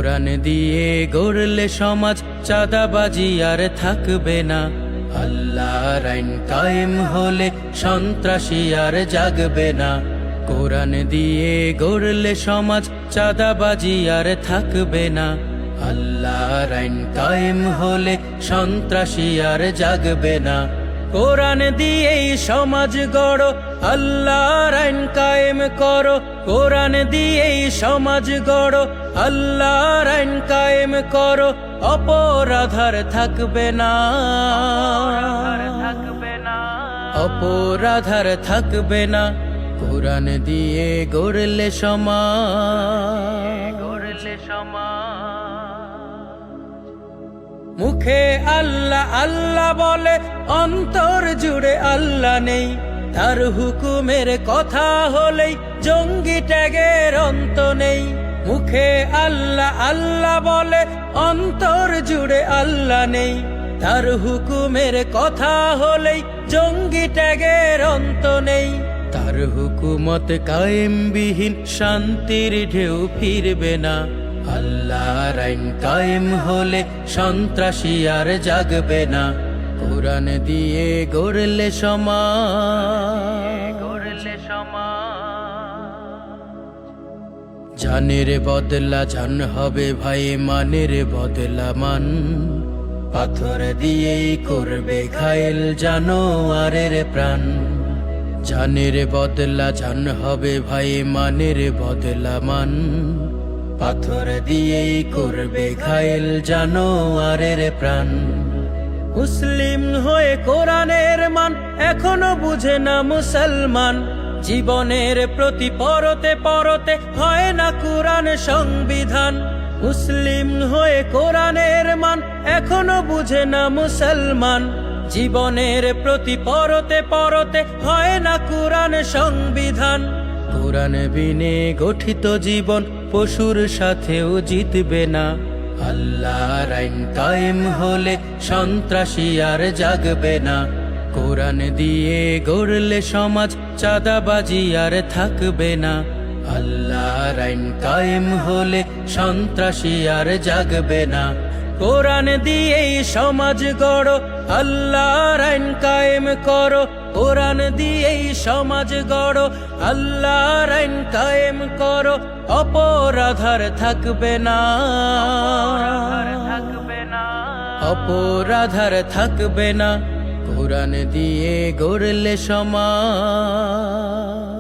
কোরআন দিয়ে গড়লে সমাজ, চাঁদাবাজি আর থাকবে না। আল্লাহর আইন কায়েম হলে সন্ত্রাসী আর জাগবে না। কোরআন দিয়ে গড়লে সমাজ, চাঁদাবাজি আর থাকবে না। আল্লাহর আইন কায়েম হলে সন্ত্রাসী আর জাগবে না। কোরআন দিয়েই সমাজ গড়ো, আল্লাহর আইন কায়েম করো। কোরআন দিয়েই সমাজ গড়ো, আল্লাহর আইন কায়েম করো। অপরাধার থাকবে না, অপরাধার থাকবে না। কোরআন দিয়ে গড়লে সমাজ, মুখে আল্লাহ আল্লাহ বলে অন্তর জুড়ে আল্লাহ নেই। তার হুকুমের কথা হলেই জঙ্গি ট্যাগের অন্ত নেই। মুখে আল্লাহ আল্লাহ বলে অন্তর জুড়ে আল্লাহ নেই। তার হুকুমের কথা হলেই জঙ্গি ট্যাগের অন্ত নেই। তার হুকুমত কায়েমবিহীন শান্তির ঢেউ ফিরবে না। আল্লাহর আইন কায়েম হলে সন্ত্রাসী আর জাগবে না। কোরআন দিয়ে গড়লে সমাজ, জানের বদলা জান হবে ভাই, মানের বদলা মান। পাথর দিয়েই করবে ঘায়েল জানোয়ারের প্রাণ। জানের বদলা জান হবে ভাই, মানের বদলা মান। পাথর দিয়েই করবে ঘায়েল জানোয়ারের প্রাণ। মুসলিম হয়ে কোরআনের মান এখনো বুঝে না মুসলমান। জীবনের প্রতি পরতে পরতে হয় না কোরআন সংবিধান। মুসলিম হয়ে কোরআনের মান এখনো বুঝে না মুসলমান। জীবনের প্রতি পরতে পরতে হয় না কোরআন সংবিধান। কোরআন বিনে গঠিত জীবন পশুর সাথেও জিতবে না। আল্লাহর আইন কায়েম হলে সন্ত্রাসী আর জাগবে না। কোরআন দিয়ে গড়লে সমাজ, চাঁদাবাজি আর থাকবে না। আল্লাহর আইন কায়েম হলে সন্ত্রাসী আর জাগবে না। কোরআন দিয়েই সমাজ গড়ো, আল্লাহর আইন কায়েম করো। কোরআন দিয়েই সমাজ গড়ো, আল্লাহর আইন কায়েম করো। অপরাধার থাকবে না, অপরাধার থাকবে না। কোরআন দিয়ে গড়লে সমাজ।